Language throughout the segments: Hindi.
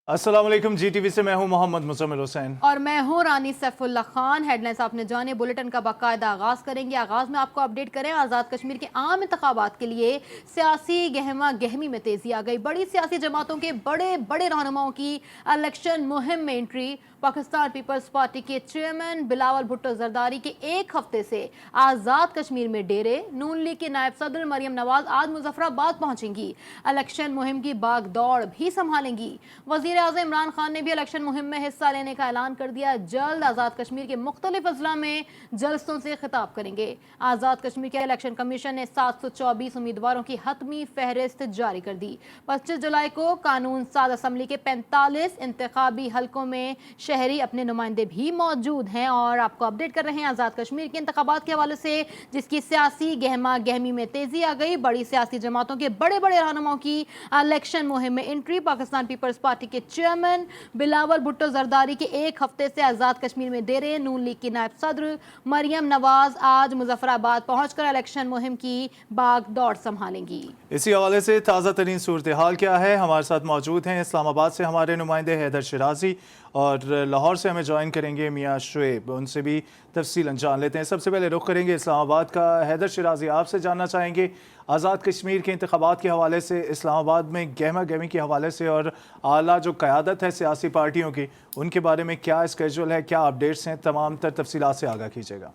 अस्सलाम वालेकुम। GTV से मैं हूं मोहम्मद मुज़म्मिल हुसैन और मैं हूं रानी सैफुल्ला खान। हेडलाइंस आपने जाने, बुलेटिन का बाकायदा आगाज करेंगे। आगाज में आपको अपडेट करें, आज़ाद कश्मीर के आम इंतखाबात के लिए सियासी गहमा गहमी में तेजी आ गई। बड़ी सियासी जमातों के बड़े बड़े रहनुमाओं की इलेक्शन मुहिम में एंट्री। पाकिस्तान पीपल्स पार्टी के चेयरमैन बिलावल भुट्टो जरदारी के एक हफ्ते से आज़ाद कश्मीर में डेरे। नून लीग के नायब सदर मरियम नवाज आज मुजफ्फराबाद पहुंचेंगी। इलेक्शन मुहिम की बागदौड़ भी संभालेंगी। वजीर आज़म इमरान खान ने भी इलेक्शन मुहिम में हिस्सा लेने का ऐलान कर दिया। जल्द आज़ाद कश्मीर के मुख्तलिफ अजला में जलसों से खिताब करेंगे। आज़ाद कश्मीर के इलेक्शन कमीशन ने 724 उम्मीदवारों की हतमी फहरिस्त जारी कर दी। 25 जुलाई को कानून साज असम्बली के 45 इंतखाबी हलकों में शहरी अपने नुमाइंदे भी मौजूद हैं। और आपको अपडेट कर रहे हैं आज़ाद कश्मीर के इंतखाबात के हवाले से, जिसकी सियासी गहमा गहमी में तेजी आ गई। बड़ी सियासी जमातों के बड़े बड़े रहनुमाओं की इलेक्शन मुहिम में एंट्री। पाकिस्तान पीपल्स पार्टी के चेयरमैन बिलावल भुट्टो जरदारी के एक हफ्ते से आज़ाद कश्मीर में डेरे। नून लीग की नायब सदर मरियम नवाज आज मुजफ्फराबाद पहुंचकर इलेक्शन मुहिम की बागदौड़ संभालेंगी। इसी हवाले से ताज़ा तरीन सूरत हाल क्या है, हमारे साथ मौजूद हैं इस्लामाबाद से हमारे नुमाइंदे हैदर शिराजी और लाहौर से हमें ज्वाइन करेंगे मियाँ शुएब। उनसे भी तफसीलन जान लेते हैं। सबसे पहले रुख करेंगे इस्लामाबाद का। हैदर शिराजी, आपसे जानना चाहेंगे आज़ाद कश्मीर के इंतखाबात के हवाले से, इस्लामाबाद में गहमा गहमी के हवाले से और आला जो क़यादत है सियासी पार्टियों की, उनके बारे में क्या स्केड्यूल है, क्या अपडेट्स हैं, तमाम तर तफसीलात से आगाह कीजिएगा।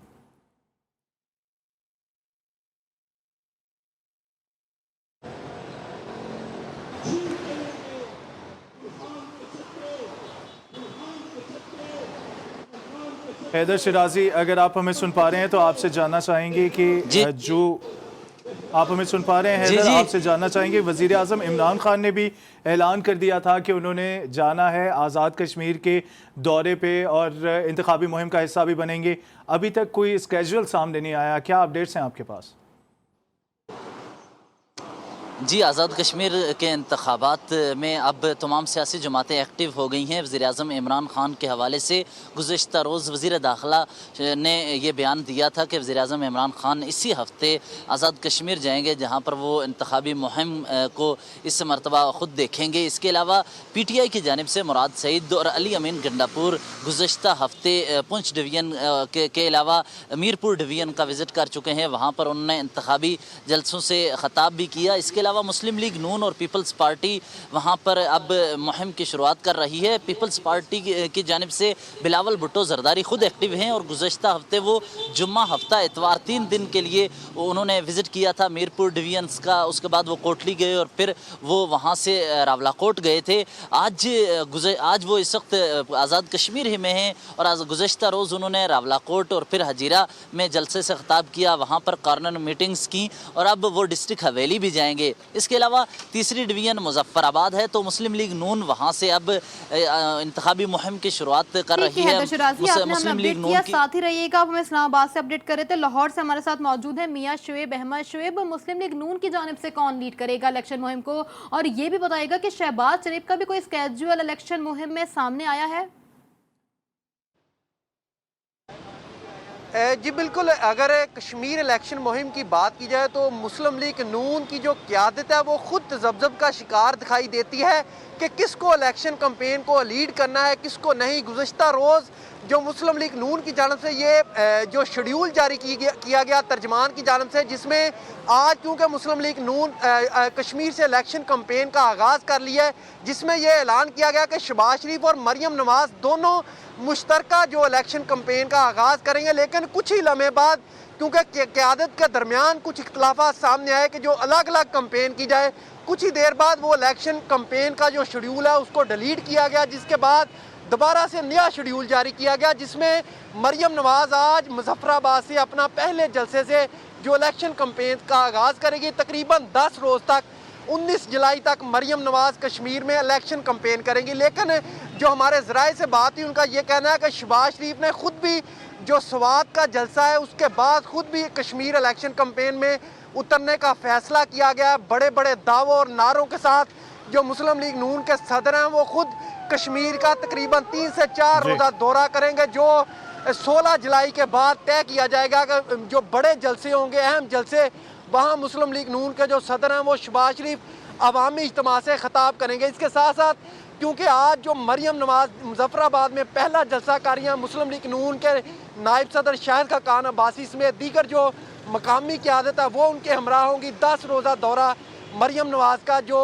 हैदर शिराजी, अगर आप हमें सुन पा रहे हैं तो आपसे जानना चाहेंगे कि जो आप हमें सुन पा रहे हैं हैदर, आपसे जानना चाहेंगे वज़ीर आज़म इमरान खान ने भी ऐलान कर दिया था कि उन्होंने जाना है आज़ाद कश्मीर के दौरे पे और इंतखाबी मुहिम का हिस्सा भी बनेंगे। अभी तक कोई स्केड्यूल सामने नहीं आया, क्या अपडेट्स हैं आपके पास? जी, आज़ाद कश्मीर के इंतखाबात में अब तमाम सियासी जमातें एक्टिव हो गई हैं। वज़ीर आज़म इमरान खान के हवाले से गुज़िश्ता रोज़ वज़ीर दाखिला ने ये बयान दिया था कि वज़ीर आज़म इमरान खान इसी हफ़्ते आज़ाद कश्मीर जाएंगे, जहाँ पर वो इंतखाबी मुहिम को इस मरतबा ख़ुद देखेंगे। इसके अलावा PTI की जानिब से मुराद सईद और अली अमीन गंडापुर गुज़िश्ता हफ़्ते पुंछ डिवीज़न के अलावा मीरपुर डिवीज़न का विज़िट कर चुके हैं। वहाँ पर उन्होंने इंतखाबी जलसों से ख़ताब भी किया। इसके अलावा मुस्लिम लीग नून और पीपल्स पार्टी वहाँ पर अब मुहिम की शुरुआत कर रही है। पीपल्स पार्टी की जानिब से बिलावल भुट्टो जरदारी खुद एक्टिव हैं और गुज़श्ता हफ्ते वो जुम्मा हफ्ता इतवार 3 दिन के लिए उन्होंने विज़िट किया था मीरपुर डिवीजन्स का। उसके बाद वो कोटली गए और फिर वो वहाँ से रावलाकोट गए थे। आज वो इस वक्त आज़ाद कश्मीर ही में हैं और आज गुज़श्ता रोज़ उन्होंने रावलाकोट और फिर हजीरा में जलसे से खिताब किया, वहाँ पर कॉर्नर मीटिंग्स की और अब वो डिस्ट्रिक्ट हवेली भी जाएंगे। इसके अलावा तीसरी डिवीज़न मुजफ्फराबाद है, तो मुस्लिम लीग नून वहाँ से अब इंतखाबी मुहिम की शुरुआत कर रही है। मुस्लिम लीग नून की साथ ही रहिएगा। आप हमें इस्लामाबाद से अपडेट कर रहे थे। लाहौर से हमारे साथ मौजूद है मियाँ शुएब अहमद। शुएब, मुस्लिम लीग नून की जानिब से कौन लीड करेगा इलेक्शन मुहिम को, और ये भी बताएगा कि शहबाज शरीफ का भी कोई स्केड्यूल इलेक्शन मुहिम में सामने आया है? जी बिल्कुल, अगर कश्मीर इलेक्शन मुहिम की बात की जाए तो मुस्लिम लीग नून की जो क़यादत है वो ख़ुद तज़ब्ज़ब का शिकार दिखाई देती है कि किसको इलेक्शन कैंपेन को लीड करना है, किसको नहीं। गुज़श्ता रोज़ जो मुस्लिम लीग नून की जानब से ये जो शेड्यूल जारी किया गया तर्जमान की जानब से, जिसमें आज क्योंकि मुस्लिम लीग नून कश्मीर से इलेक्शन कैंपेन का आगाज़ कर लिया है, जिसमें यह ऐलान किया गया कि शहबाज शरीफ और मरियम नवाज दोनों मुश्तरका जो इलेक्शन कैंपेन का आगाज़ करेंगे। लेकिन कुछ ही लम्हे बाद क्योंकि क़यादत के दरमियान कुछ इख्तलाफात सामने आए कि जो अलग अलग कैंपेन की जाए, कुछ ही देर बाद वो इलेक्शन कैंपेन का जो शेड्यूल है उसको डिलीट किया गया, जिसके बाद दोबारा से नया शेड्यूल जारी किया गया, जिसमें मरियम नवाज आज मुजफ्फराबाद से अपना पहले जलसे से जो इलेक्शन कैंपेन का आगाज़ करेगी। तकरीबन 10 रोज़ तक 19 जुलाई तक मरियम नवाज कश्मीर में इलेक्शन कैंपेन करेंगी। लेकिन जो हमारे ज़राए से बात हुई, उनका ये कहना है कि शहबाज शरीफ ने ख़ुद भी जो स्वात का जलसा है उसके बाद ख़ुद भी कश्मीर इलेक्शन कैंपेन में उतरने का फ़ैसला किया गया। बड़े बड़े दावों और नारों के साथ जो मुस्लिम लीग नून के सदर हैं वो ख़ुद कश्मीर का तकरीबन 3 से 4 रोज़ा दौरा करेंगे, जो 16 जुलाई के बाद तय किया जाएगा कि जो बड़े जलसे होंगे, अहम जलसे, वहाँ मुस्लिम लीग नून के जो सदर हैं वो शहबाज शरीफ अवामी इज्तिमा से खिताब करेंगे। इसके साथ साथ क्योंकि आज जो मरियम नवाज मुजफ्फराबाद में पहला जलसा कारियाँ मुस्लिम लीग नून के नायब सदर शाहिद खाकान अब्बासी समेत दीगर जो मकामी क़यादत है वो उनके हमरा होंगी। 10 रोज़ा दौरा मरियम नवाज का जो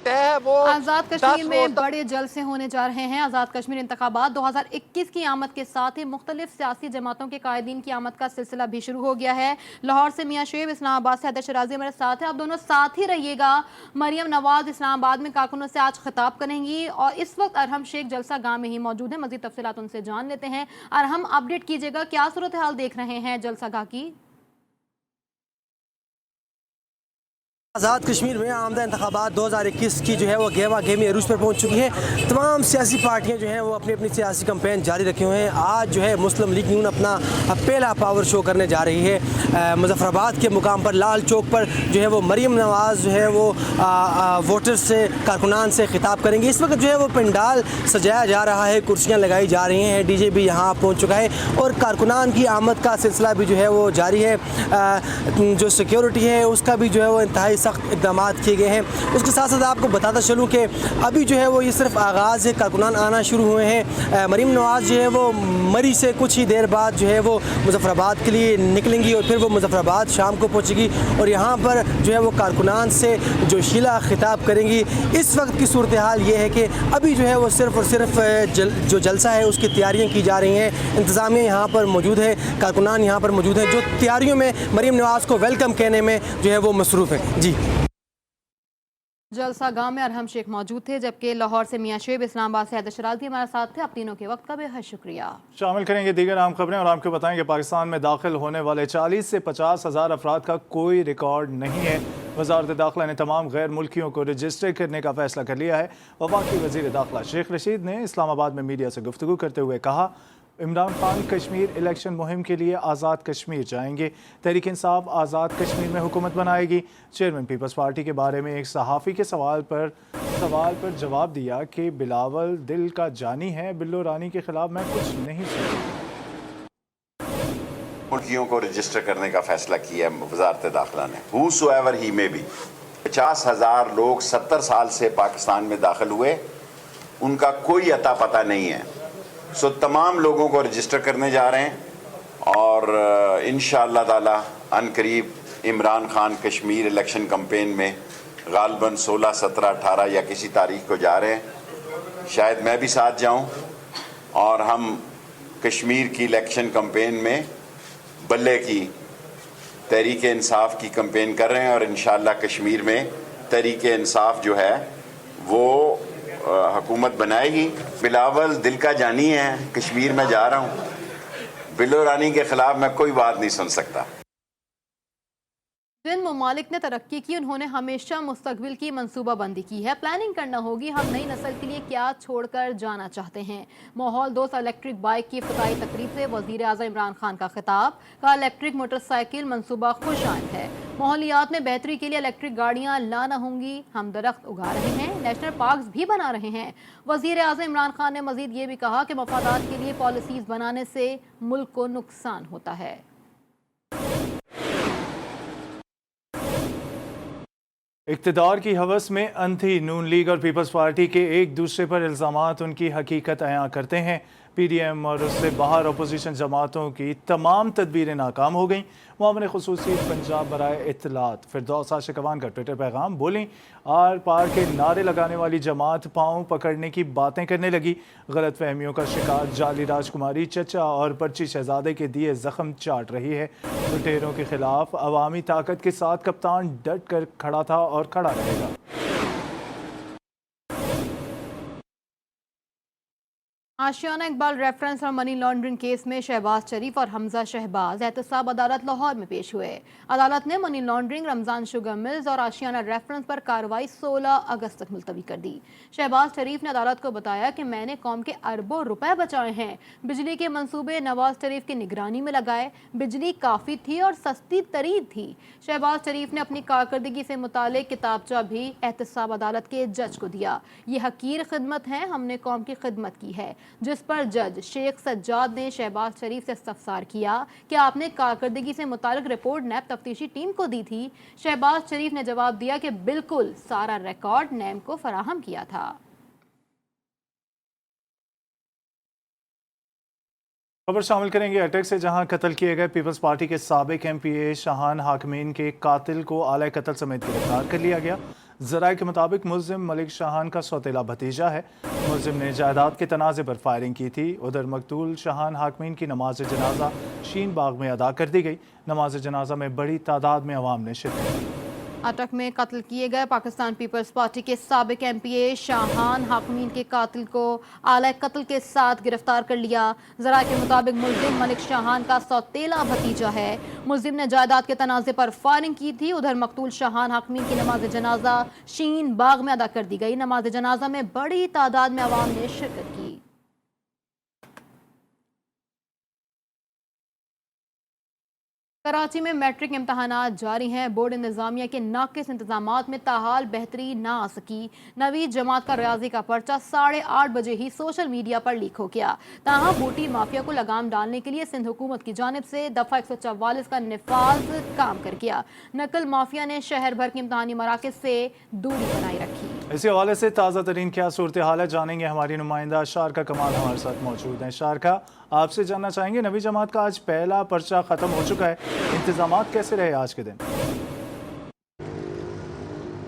तय है वो आज़ाद कश्मीर में बड़े जलसे होने जा रहे हैं। आज़ाद कश्मीर इंतखाबात 2021 की आमद के साथ ही मुख्तलिफ सियासी जमातों के कायदीन की आमद का सिलसिला भी शुरू हो गया है। लाहौर से मियाँ शुएब, इस्लामाबाद से हैदर शराजी मेरे साथ है। आप दोनों साथ ही रहिएगा। मरियम नवाज इस्लामाबाद में कारकुनों से आज खिताब करेंगी और इस वक्त अरहम शेख जलसा गाह में ही मौजूद है। मजीद तफसीलात उनसे जान लेते हैं। अरहम, अपडेट कीजिएगा, क्या सूरत हाल देख रहे हैं जलसा गाह की? आज़ाद कश्मीर में आमदा इंतखाबात 2021 की जो है वो गेवा गेमी अरूज पर पहुंच चुकी है। तमाम सियासी पार्टियां जो हैं वो अपनी अपनी सियासी कैंपेन जारी रखे हुए हैं। आज जो है मुस्लिम लीग नून अपना पहला पावर शो करने जा रही है। मुजफ्फराबाद के मुकाम पर लाल चौक पर जो है वो मरियम नवाज़ जो है वो वोटर्स से, कारकुनान से खिताब करेंगे। इस वक्त जो है वो पंडाल सजाया जा रहा है, कुर्सियाँ लगाई जा रही हैं, DJ भी यहाँ पहुँच चुका है और कारकुनान की आमद का सिलसिला भी जो है वो जारी है। जो सिक्योरिटी है उसका भी जो है वो इंतहाई सख्त इकदाम किए गए हैं। उसके साथ साथ आपको बताता चलूँ कि अभी जो है वो ये सिर्फ आगाज़ है, कारकुनान आना शुरू हुए हैं। मरीम नवाज़ जो है वो मरी से कुछ ही देर बाद जो है वो मुजफ्फराबाद के लिए निकलेंगी और फिर वो मुजफ्फराबाद शाम को पहुँचेगी और यहाँ पर जो है वो कारकुनान से जोशीला खिताब करेंगी। इस वक्त की सूरत हाल ये है कि अभी जो है वो सिर्फ और सिर्फ जो जलसा है उसकी तैयारियाँ की जा रही हैं। इंतज़ामिया यहाँ पर मौजूद है, कारकुनान यहाँ पर मौजूद है जो तैयारियों में मरीम नवाज़ को वेलकम कहने में जो है वो मसरूफ़ है। जी, जलसा गांव में अरहम शेख मौजूद थे, जबकि लाहौर से मियाँ शुएब, इस्लामाबाद से हैदर शराजी हमारे साथ थे। आप तीनों के वक्त का बेहद शुक्रिया। शामिल करेंगे दीगर अहम खबरें और आपको बताएंगे पाकिस्तान में दाखिल होने वाले 40 से 50 हज़ार अफराद का कोई रिकॉर्ड नहीं है। वज़ारत दाखिला ने तमाम गैर मुल्कियों को रजिस्टर करने का फैसला कर लिया है। वफाकी वज़ीर दाखिला शेख रशीद ने इस्लामाबाद में मीडिया से गुफ्तगू करते हुए कहा, इमरान खान कश्मीर इलेक्शन मुहिम के लिए आज़ाद कश्मीर जाएंगे। तहरीक इंसाफ आज़ाद कश्मीर में हुकूमत बनाएगी। चेयरमैन पीपल्स पार्टी के बारे में एक सहाफ़ी के सवाल पर जवाब दिया कि बिलावल दिल का जानी है, बिल्लो रानी के खिलाफ मैं कुछ नहीं सुनता। मुल्कियों को रजिस्टर करने का फैसला किया है वज़ारत दाखिला ने। हूसोएवर ही में भी 50,000 लोग 70 साल से पाकिस्तान में दाखिल हुए, उनका कोई अता पता नहीं है। सो तमाम लोगों को रजिस्टर करने जा रहे हैं और इंशाअल्लाह ताला अनकरीब इमरान खान कश्मीर इलेक्शन कैंपेन में गालबन 16, 17, 18 या किसी तारीख को जा रहे हैं। शायद मैं भी साथ जाऊं और हम कश्मीर की इलेक्शन कैंपेन में बल्ले की तहरीक इंसाफ की कैंपेन कर रहे हैं और इंशाअल्लाह कश्मीर में तहरीक इंसाफ जो है वो हुकूमत बनाएगी। बिलावल दिल का जानी है, कश्मीर में जा रहा हूँ, बिल्लो रानी के खिलाफ मैं कोई बात नहीं सुन सकता। जिन ममालिक ने तरक्की की उन्होंने हमेशा मुस्तकबिल की मंसूबाबंदी की है। प्लानिंग करना होगी हम नई नस्ल के लिए क्या छोड़कर जाना चाहते हैं। माहौल दोस्त इलेक्ट्रिक बाइक की इफ्तिताई तकरीब से वज़ीर आज़म इमरान खान का खिताब। कहा, इलेक्ट्रिक मोटरसाइकिल मंसूबा खुश आइंद है। माहौलियात में बेहतरी के लिए इलेक्ट्रिक गाड़ियाँ लाना होंगी। हम दरख्त उगा रहे हैं, नेशनल पार्क्स भी बना रहे हैं। वज़ीर आज़म इमरान खान ने मजीद ये भी कहा कि मफादात के लिए पॉलिसीज़ बनाने से मुल्क को नुकसान होता है। इक़्तिदार की हवस में अंधी नून लीग और पीपल्स पार्टी के एक दूसरे पर इल्ज़ामात उनकी हकीकत अयां करते हैं। PDM और उससे बाहर अपोजिशन जमातों की तमाम तदबीरें नाकाम हो गईं। मामले खुसूसी पंजाब बराए इत्तलात फिरदौस आशिकवान का ट्विटर पैगाम, बोली आर पार के नारे लगाने वाली जमात पाँव पकड़ने की बातें करने लगी। गलत फहमियों का शिकार जाली राजकुमारी चचा और पर्ची शहजादे के दिए जख्म चाट रही है। लुटेरों के खिलाफ अवामी ताकत के साथ कप्तान डट कर खड़ा था और खड़ा रहेगा। आशियाना इकबाल रेफरेंस और मनी लॉन्ड्रिंग केस में शहबाज शरीफ और हमजा शहबाज एहतसाब अदालत लाहौर में पेश हुए। अदालत ने money laundering, Ramzan sugar mills और आशियाना रेफरेंस पर कार्रवाई 16 अगस्त तक मुलतवी कर दी। शहबाज शरीफ ने अदालत को बताया कि मैंने कौम के अरबों रुपए बचाए हैं। बिजली के मंसूबे नवाज शरीफ की निगरानी में लगाए। बिजली काफ़ी थी और सस्ती तरीन थी। शहबाज शरीफ ने अपनी कारकर्दगी से मुतालिक किताबचा भी एहतसाब अदालत के जज को दिया। ये हकीर खिदमत है, हमने कौम की खिदमत की है। जिस पर जज शेख सज्जाद ने शहबाज शरीफ से इस्तफसार किया कि आपने कारकर्दगी से मुतालिक रिपोर्ट नैब तफ्तीशी टीम को दी थी। शहबाज शरीफ ने जवाब दिया कि बिल्कुल सारा रिकॉर्ड नैब को फराहम किया था। खबर शामिल करेंगे अटक से, जहां कत्ल किए गए पीपल्स पार्टी के साबिक एमपीए शाहान हाकमीन के कातिल को आला कत्ल समेत गिरफ्तार कर लिया गया। जराये के मुताबिक मुलजिम मलिक शाहान का सौतेला भतीजा है। मुलजिम ने जायदाद के तनाज़े पर फायरिंग की थी। उधर मकतूल शाहान हाकमीन की नमाज जनाजा शीन बाग में अदा कर दी गई। नमाज जनाजा में बड़ी तादाद में अवाम ने शिरकत की। अटक में कत्ल किए गए पाकिस्तान पीपल्स पार्टी के साबिक एमपीए शाहान हाकमीन के कातिल को आला कत्ल के साथ गिरफ्तार कर लिया। जरा के मुताबिक मुलजिम मलिक शाहान का सौतेला भतीजा है। मुलजिम ने जायदाद के तनाज़े पर फायरिंग की थी। उधर मकतूल शाहान हाकमीन की नमाज जनाजा शीन बाग में अदा कर दी गई। नमाज जनाजा में बड़ी तादाद में अवाम ने शिरकत की। कराची में मैट्रिक इम्तहानात जारी हैं। बोर्ड इंतजामिया के नाकिस इंतजामात में ताहाल बेहतरी ना आ सकी। नवी जमात का रियाजी का पर्चा 8:30 बजे ही सोशल मीडिया पर लीक हो गया। ताहा बूटी माफिया को लगाम डालने के लिए सिंध हुकूमत की जानिब से दफा 144 का निफाज काम कर गया। नकल माफिया ने शहर भर के इम्तहानी मराकज से दूरी बनाई रखी। इसी हवाले से ताज़ा तरीन क्या सूरत हाल है जानेंगे। हमारी नुमाइंदा शारका कमाल हमारे साथ मौजूद हैं। शारका, आपसे जानना चाहेंगे, नवी जमात का आज पहला पर्चा ख़त्म हो चुका है, इंतजामात कैसे रहे आज के दिन?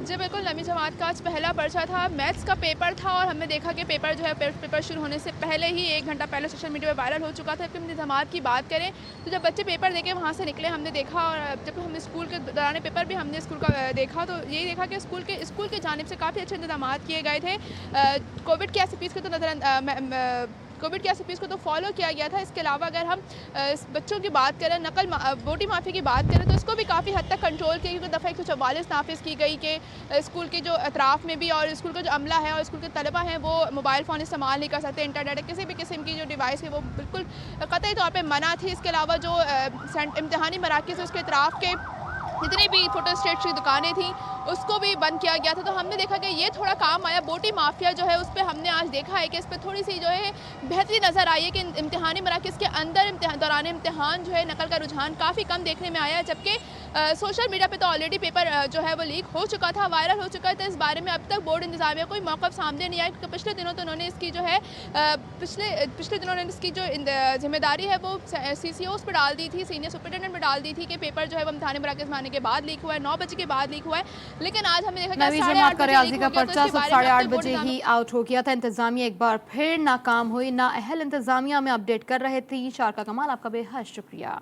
जी बिल्कुल, नवी जमात का आज पहला पर्चा था। मैथ्स का पेपर था और हमने देखा कि पेपर जो है पेपर शुरू होने से पहले ही 1 घंटा पहले सोशल मीडिया में वायरल हो चुका था। जब इंतजामात की बात करें तो जब बच्चे पेपर देके वहाँ से निकले, हमने देखा, और जब हमने स्कूल के दौरान पेपर भी हमने स्कूल का देखा तो यही देखा कि स्कूल के जानिब से काफ़ी अच्छे इंतजामात किए गए थे। कोविड के एसओपीज़ को तो कोविड के एसओपीज़ को तो फॉलो किया गया था। इसके अलावा अगर हम बच्चों की बात करें, बोटी माफिया की बात करें तो इसको भी काफ़ी हद तक कंट्रोल किया, क्योंकि दफ़ा 144 नाफिज की गई कि स्कूल के जो अतराफ़ में भी और स्कूल का जो अमला है और स्कूल के तलबा हैं वो मोबाइल फ़ोन इस्तेमाल नहीं कर सकते। इंटरनेट किसी भी किस्म की जो डिवाइस है वो बिल्कुल कतई तौर पर मना थी। इसके अलावा जो इम्तहानी मराकज़ है उसके अतराफ़ के जितनी भी फोटो स्टेट की दुकानें थी उसको भी बंद किया गया था। तो हमने देखा कि ये थोड़ा काम आया। बोटी माफिया जो है उस पर हमने आज देखा है कि इस पर थोड़ी सी जो है बेहतरी नज़र आई है कि इम्तिहानी मराकज़ के अंदर दौरान इम्तिहान जो है नकल का रुझान काफ़ी कम देखने में आया है। जबकि सोशल मीडिया पे तो ऑलरेडी पेपर जो है वो लीक हो चुका था, वायरल हो चुका था। इस बारे में अब तक बोर्ड इंतजामिया कोई मौक़िफ़ सामने नहीं आया, क्योंकि पिछले दिनों तो उन्होंने इसकी जो है पिछले दिनों उन्होंने इसकी जो जिम्मेदारी है वो CCOs पर डाल दी थी, सीनियर सुपरिटेंडेंट पर डाल दी थी कि पेपर जो है वो इम्तिहानी मराकज़ में आने के बाद लीक हुआ है, 9 बजे के बाद लीक हुआ है। लेकिन आज हमने देखा नवी जमात का रियाजी का पर्चा सुबह 8:30 बजे ही आउट हो गया था। इंतजामिया एक बार फिर नाकाम हुई। नाअहल इंतजामिया में अपडेट कर रहे थी। शारका कमाल, आपका बेहद शुक्रिया।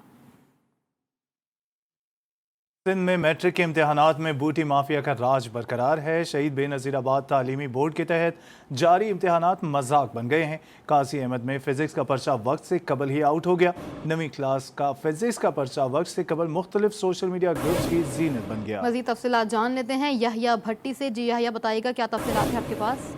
सिंध में मैट्रिक के इम्तहानात में बूटी माफिया का राज बरकरार है। शहीद बेनज़ीराबाद तालीमी बोर्ड के तहत जारी इम्तहानात मजाक बन गए हैं। काजी अहमद में फ़िज़िक्स का पर्चा वक्त से कबल ही आउट हो गया। नवी क्लास का फ़िज़िक्स का पर्चा वक्त से कबल मुख्तलिफ सोशल मीडिया ग्रुप्स की जीनत बन गया। मज़ीद तफसीलात जान लेते हैं यहिया भट्टी से। जी यहिया, बताइएगा क्या तफसीलात है आपके पास?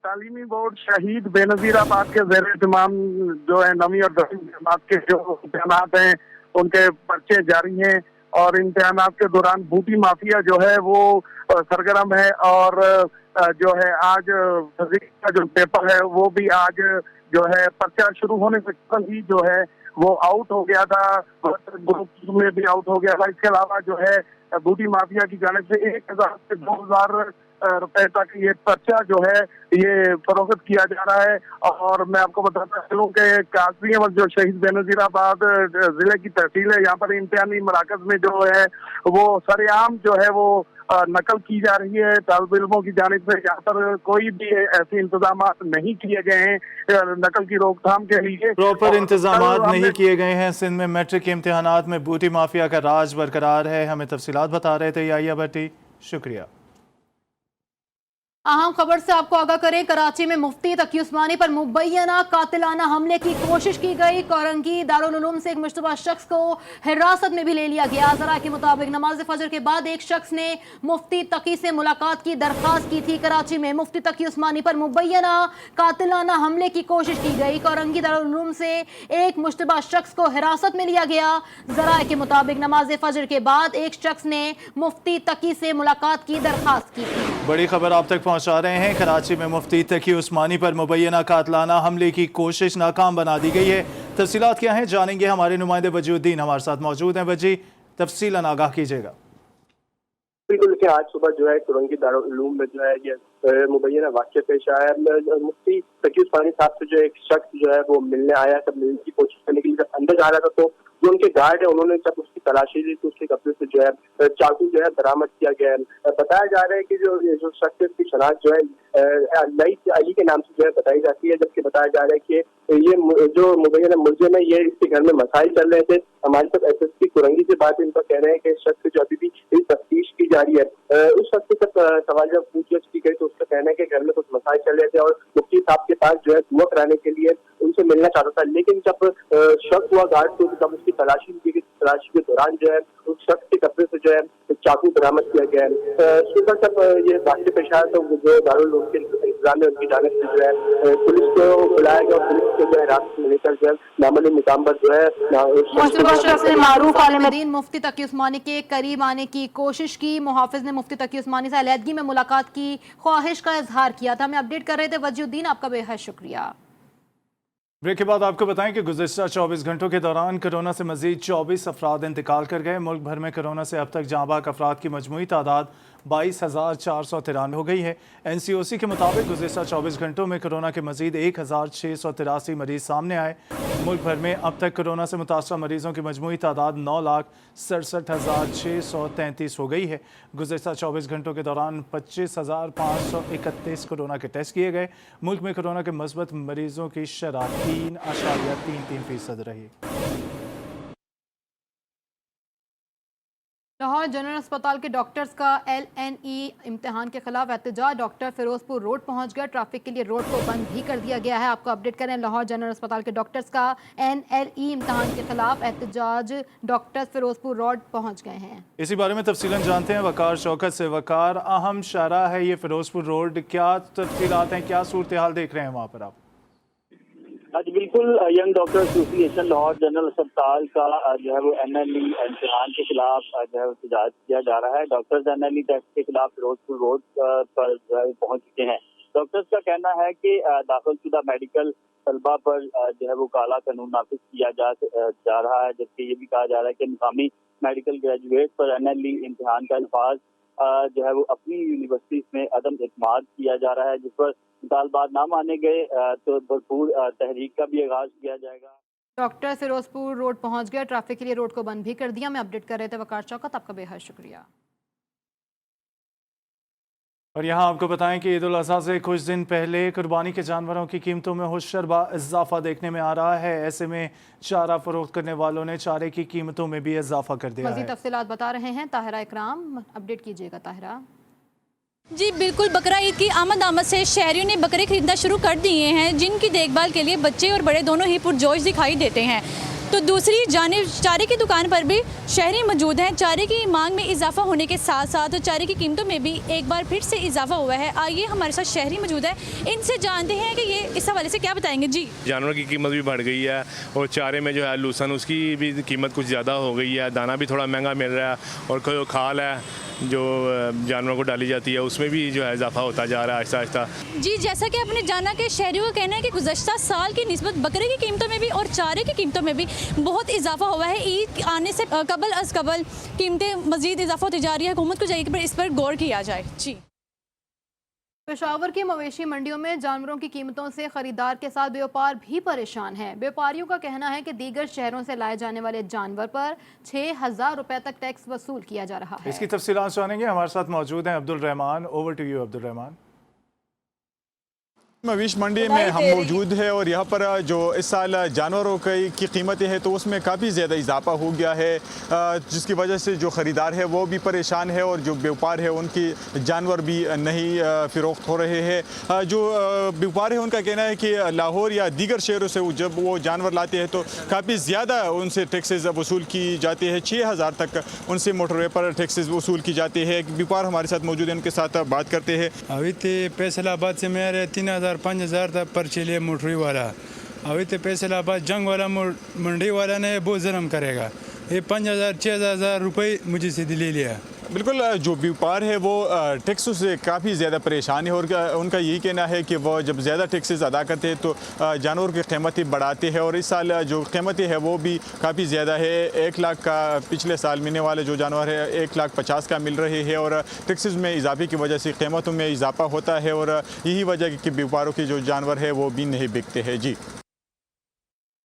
तालीमी बोर्ड शहीद बेनज़ीराबाद के ज़ेर इत्माम जो है नवी और 10वीं जमात के जो इम्तहानात हैं उनके पर्चे जारी हैं, और इम्तहानात के दौरान बूटी माफिया जो है वो सरगर्म है। और जो है आज फिजिक्स का जो पेपर है वो भी आज जो है पर्चा शुरू होने से कल ही जो है वो आउट हो गया था, ग्रुप में भी आउट हो गया था। इसके अलावा जो है बूटी माफिया की जानिब से 1000 से 2000 रुपए तक ये पर्चा जो है ये फरोख्त किया जा रहा है। और मैं आपको बताता चलूँ कि काजी अहमद जो शहीद बेनज़ीराबाद जिले की तहसील है, यहाँ पर इम्तिहानी मराकज में जो है वो सरेआम जो है वो नकल की जा रही है। तालिब इल्मों की जानिब से यहाँ पर कोई भी ऐसे इंतजाम नहीं किए गए हैं नकल की रोकथाम के लिए। प्रॉपर इंतजाम नहीं किए गए हैं। सिंध में मैट्रिक के इम्तहानात में बूटी माफिया का राज बरकरार है। हमें तफसीलात बता रहे थे यहिया भट्टी, शुक्रिया। अहम खबर से आपको आगाह करें, कराची में मुफ्ती तकी उस्मानी पर मुबैना कातिलाना हमले की कोशिश की गई। कोरंगी दारुल उलूम से एक मुश्तबा शख्स को हिरासत में भी ले लिया गया। जरा के मुताबिक नमाज फजर के बाद एक शख्स ने मुफ्ती तकी से मुलाकात की दरख्वास्त की थी। कराची में मुफ्ती तकी उस्मानी पर मुबैना कातिलाना हमले की कोशिश की गई। कोरंगी दारुल उलूम से एक मुश्तबा शख्स को हिरासत में लिया गया। जरा के मुताबिक नमाज फजर के बाद एक शख्स ने मुफ्ती तकी से मुलाकात की दरख्वास्त की थी। बड़ी खबर आप तक पहुंचा रहे हैं। कराची में मुफ्ती तकी उस्मानी पर मुबैना कातलाना हमले की कोशिश नाकाम बना दी गई है। तफसीलात क्या हैं जानेंगे। हमारे नुमाइंदे वजीउद्दीन हमारे साथ मौजूद हैं। वजी, तफसीलन आगाह कीजिएगा। बिल्कुल, देखिए आज सुबह जो है कोरंगी दारुल उलूम में जो है ये मुबैना वाक़या पेश आया है। मुफ्ती तकी उस्मानी साहब से जो एक शख्स जो है वो मिलने आया, सब मिलने की कोशिश करने के लिए जब अंदर जा रहा था तो जो उनके गार्ड है उन्होंने जब उसकी तलाशी ली तो उसके कब्जे से जो है चाकू जो है बरामद किया गया है। बताया जा रहा है कि जो शख्स की शनाख्त जो है अली के नाम से जो है बताई जाती है, जबकि बताया जा रहा है कि ये जो मुबैना मुलजिम है ये इसके घर में मसाइल चल रहे थे। हमारे साथ SSP कुरंगी से बात इनका कह रहे हैं कि इस शख्स जो अभी भी इस तफ्तीश की जा रही है। उस शख्स के साथ सवाल जब पूछताछ की गई तो उसका कहना है कि घर में कुछ मसाइल चल रहे थे और मुफ्ती साहब के पास जो है दुआ कराने के लिए उनसे मिलना चाहता था, लेकिन जब शक हुआ गार्ड को, जब उसकी तलाशी की गई, तलाशी के दौरान जो है उस शख्स के कब्जे से जो है चाकू बरामद किया गया है। सुबह जब ये वाक़या पेश आया तो जो दारुल उलूम के इंतजाम है उनकी जानिब से जो है पुलिस को बुलाया गया और पुलिस को जो है रात में लेकर जो है मामले मुकाम पर जो है मारूफ आलिम मुफ्ती तकी उस्मानी के करीब आने की कोशिश की। मुहाफिज ने मुफ्ती तकी उस्मानी से अलहदगी में मुलाकात की ख्वाहिश का इजहार किया था। हमें अपडेट कर रहे थे वजीउद्दीन, आपका बेहद शुक्रिया। ब्रेक के बाद आपको बताएं कि गुज़िश्ता 24 घंटों के दौरान कोरोना से मजीद 24 अफराद इंतकाल कर गए। मुल्क भर में कोरोना से अब तक जाँबाक अफराद की मजमूई तादाद 22,493 हो गई है। NCOC के मुताबिक गुज़िश्ता 24 घंटों में कोरोना के मजीद 1,683 मरीज सामने आए। मुल्क भर में अब तक कोरोना से मुतासरा मरीजों की मजमूई तादाद 9,67,633 हो गई है। गुज़िश्ता 24 घंटों के दौरान 25,531 कोरोना के टेस्ट किए गए। मुल्क में कोरोना के मस्बत मरीजों की शरह 3.33% रही। लाहौर जनरल अस्पताल के डॉक्टर्स का LNE इम्तिहान के खिलाफ एहतजाज। डॉक्टर फिरोजपुर रोड पहुंच गया। ट्रैफिक के लिए रोड को बंद भी कर दिया गया है। आपको अपडेट करें, लाहौर जनरल अस्पताल के डॉक्टर्स का NLE इम्तिहान के खिलाफ एहतजाज। डॉक्टर्स फिरोजपुर रोड पहुंच गए हैं। इसी बारे में तफसीलन जानते हैं वकार शौकत से। वकार, अहम शाहरा है ये फिरोजपुर रोड, क्या तफसीलात हैं, क्या सूरत हाल देख रहे हैं वहाँ पर आप? जी बिल्कुल, young doctor association Lahore general अस्पताल का जो है वो NLE इम्तिहान के खिलाफ जो है एहतजाज किया जा रहा है। डॉक्टर्स NLE टेस्ट के खिलाफ फिरोजपुर रोड पर जो है पहुंच चुके हैं। डॉक्टर्स का कहना है कि दाखिलशुदा मेडिकल तलबा पर जो है वो काला कानून नाफिज किया जा रहा है, जबकि ये भी कहा जा रहा है कि मुकामी मेडिकल ग्रेजुएट पर NLE इम्तिहान का अल्फाज जो है वो अपनी यूनिवर्सिटी में अदम इत्माद किया जा रहा है, जिस पर मुतालबात ना माने गए तो भरपूर तहरीक का भी आगाज किया जाएगा। डॉक्टर फिरोजपुर रोड पहुंच गया। ट्रैफिक के लिए रोड को बंद भी कर दिया। मैं अपडेट कर रहे थे वकार शौकत, आपका बेहद शुक्रिया। और यहाँ आपको बताएं कि ईद उल अज़हा से कुछ दिन पहले कुर्बानी के जानवरों की कीमतों में होशरबा इजाफा देखने में आ रहा है। ऐसे में चारा फरोख्त करने वालों ने चारे की कीमतों में भी इजाफा कर दिया है। मज़ीद तफसीलात बता रहे हैं ताहिरा इकराम, अपडेट कीजिएगा ताहिरा। जी बिल्कुल, बकरा ईद की आमद से शहरियों ने बकरे खरीदना शुरू कर दिए हैं, जिनकी देखभाल के लिए बच्चे और बड़े दोनों ही पुरजोश दिखाई देते हैं। तो दूसरी जानिब चारे की दुकान पर भी शहरी मौजूद हैं। चारे की मांग में इजाफा होने के साथ साथ चारे की कीमतों में भी एक बार फिर से इजाफा हुआ है। आइए हमारे साथ शहरी मौजूद है, इनसे जानते हैं कि ये इस हवाले से क्या बताएंगे। जी, जानवरों की कीमत भी बढ़ गई है और चारे में जो है लूसन उसकी भी कीमत कुछ ज़्यादा हो गई है। दाना भी थोड़ा महंगा मिल रहा है और कोई खाल है जो जानवरों को डाली जाती है उसमें भी जो है इजाफा होता जा रहा है आहिस्ता आहिस्ता। जी, जैसा कि आपने जाना कि शहरियों का कहना है कि गुज़श्ता साल की निस्बत बकरे की कीमतों में भी और चारे की कीमतों में भी बहुत इजाफा हुआ है। ईद आने से कबल कीमतें मजीद इजाफा होती जा रही है। हुकूमत को चाहिए कि इस पर गौर किया जाए। जी, पेशावर की मवेशी मंडियों में जानवरों की कीमतों से खरीदार के साथ व्यापार भी परेशान है। व्यापारियों का कहना है कि दीगर शहरों से लाए जाने वाले जानवर पर 6,000 रुपए तक टैक्स वसूल किया जा रहा है। इसकी तफसीलात जानेंगे, हमारे साथ मौजूद हैं Abdul Rahman. Over to you Abdul Rahman. मवेश मंडी में हम मौजूद है और यहाँ पर जो इस साल जानवरों की कीमतें हैं तो उसमें काफ़ी ज़्यादा इजाफा हो गया है, जिसकी वजह से जो ख़रीदार है वो भी परेशान है और जो व्यापार है उनकी जानवर भी नहीं फ़रोख्त हो रहे हैं। जो व्यापार है उनका कहना है कि लाहौर या दीगर शहरों से जब वो जानवर लाते हैं तो काफ़ी ज़्यादा उनसे टैक्सेस वसूल की जाती है। 6,000 तक उनसे मोटरवे पर टैक्सेस वसूल की जाती है। व्यापार हमारे साथ मौजूद है, उनके साथ बात करते हैं। अभी तो फैसलाबाद से मेरे 3,000-5,000 तक पर्ची लिए मोटरी वाला। अभी तो फैसलाबाद जंग वाला मंडी वाला ने बहुत जुल्म करेगा। ये 5,000-6,000 रुपये मुझे से ले लिया। बिल्कुल, जो व्यापार है वो टैक्सों से काफ़ी ज़्यादा परेशान है और उनका यही कहना है कि वो जब ज़्यादा टैक्सेस अदा करते हैं तो जानवर की कीमतें बढ़ाते हैं और इस साल जो कीमतें हैं वो भी काफ़ी ज़्यादा है। 1 लाख का पिछले साल मिलने वाले जो जानवर है 1,50,000 का मिल रहे हैं और टैक्सेस में इजाफे की वजह से कीमतों में इजाफा होता है और यही वजह है कि व्यापारों के जो जानवर है वो भी नहीं बिकते हैं। जी।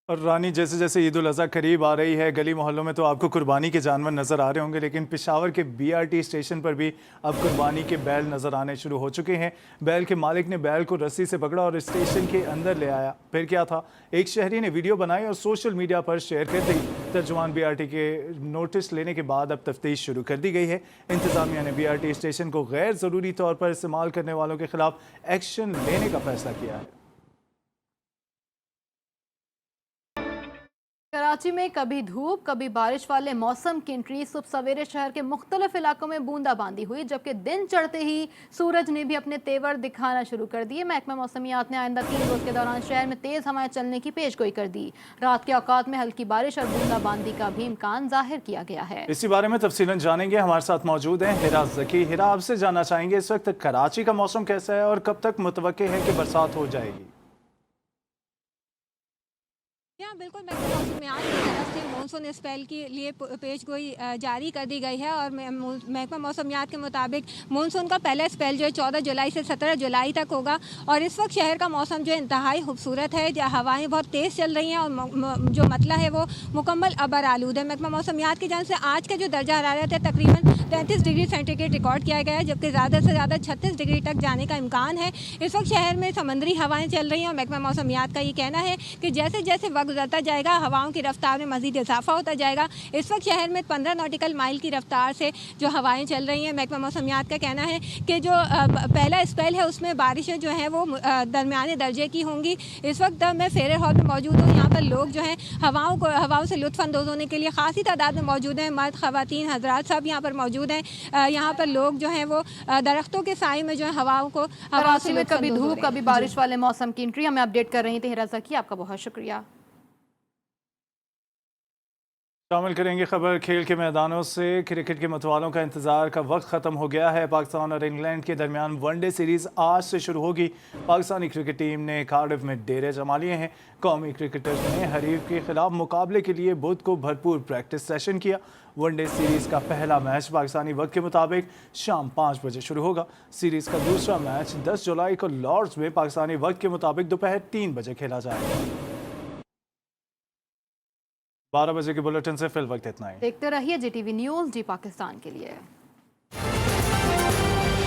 और रानी, जैसे जैसे ईद उल अज़हा करीब आ रही है, गली मोहल्लों में तो आपको कुर्बानी के जानवर नज़र आ रहे होंगे, लेकिन पेशावर के BRT स्टेशन पर भी अब कुर्बानी के बैल नज़र आने शुरू हो चुके हैं। बैल के मालिक ने बैल को रस्सी से पकड़ा और स्टेशन के अंदर ले आया। फिर क्या था, एक शहरी ने वीडियो बनाई और सोशल मीडिया पर शेयर कर दी। तर्जुमान BRT के नोटिस लेने के बाद अब तफ्तीश शुरू कर दी गई है। इंतज़ामिया ने BRT स्टेशन को गैर ज़रूरी तौर पर इस्तेमाल करने वालों के खिलाफ एक्शन लेने का फैसला किया है। कराची में कभी धूप कभी बारिश वाले मौसम की एंट्री। सुबह सवेरे शहर के मुख्तलिफ इलाकों में बूंदाबांदी हुई, जबकि दिन चढ़ते ही सूरज ने भी अपने तेवर दिखाना शुरू कर दिए। महकमा मौसमियात ने आइंदा 3 रोज के दौरान शहर में तेज हवाएं चलने की पेशगोई कर दी। रात के औकात में हल्की बारिश और बूंदाबांदी का भी इम्कान जाहिर किया गया है। इसी बारे में तफसीलन जानेंगे। हमारे साथ मौजूद हैं हिरा ज़की। हिरा, आपसे जानना चाहेंगे इस वक्त कराची का मौसम कैसा है और कब तक मुतवक्के है कि बरसात हो जाएगी? बिल्कुल, मौसमियात की तरफ से मानसून स्पेल के लिए पेशगोई जारी कर दी गई है और महकमा मौसमियात के मुताबिक मानसून का पहला स्पेल जो है 14 जुलाई से 17 जुलाई तक होगा। और इस वक्त शहर का मौसम जो इंतहाई खूबसूरत है, जहाँ हवाएं बहुत तेज़ चल रही हैं और जो मतला है वो मुकम्मल अबर आलूद है। महकमा मौसमियात की जान से आज का जो दर्जा हरारत है तकरीबन 33 डिग्री सेंटीग्रेड रिकॉर्ड किया गया है, जबकि ज़्यादा से ज़्यादा 36 डिग्री तक जाने का इम्कान है। इस वक्त शहर में समंदरी हवाएँ चल रही हैं और महकमा मौसमियात का ये कहना है कि जैसे जैसे वक्त गुजरता जाएगा हवाओं की रफ्तार में मज़ीद इजाफा होता जाएगा। इस वक्त शहर में 15 नॉटिकल माइल की रफ्तार से जो हवाएं चल रही हैं। महकमा मौसमियात का कहना है कि जो पहला स्पेल है उसमें बारिशें जो हैं वो दरमियाने दर्जे की होंगी। इस वक्त मैं फेयर हॉल में मौजूद हूँ। यहाँ पर लोग जो हैं हवाओं से लुत्फ़अंदोज़ होने के लिए खासी तादाद में मौजूद हैं। मर्द, ख़वातीन, हज़रात सब यहाँ पर मौजूद हैं। यहाँ पर लोग जो हैं वो दरख्तों के साए में जो है हवाओं कराची में कभी धूप कभी बारिश वाले मौसम की एंट्री हमें अपडेट कर रही थी हिरा ज़की, आपका बहुत शुक्रिया। शामिल करेंगे खबर खेल के मैदानों से। क्रिकेट के मतवालों का इंतजार का वक्त ख़त्म हो गया है। पाकिस्तान और इंग्लैंड के दरमियान वनडे सीरीज़ आज से शुरू होगी। पाकिस्तानी क्रिकेट टीम ने कार्डिफ में डेरे जमा लिए हैं। कौमी क्रिकेटर्स ने हरीफ के खिलाफ मुकाबले के लिए बुध को भरपूर प्रैक्टिस सेशन किया। वनडे सीरीज़ का पहला मैच पाकिस्तानी वक्त के मुताबिक शाम 5 बजे शुरू होगा। सीरीज़ का दूसरा मैच 10 जुलाई को लॉर्ड्स में पाकिस्तानी वक्त के मुताबिक दोपहर 3 बजे खेला जाएगा। 12 बजे के बुलेटिन से फिल वक्त इतना ही। देखते रहिए GTV न्यूज़, जी पाकिस्तान के लिए।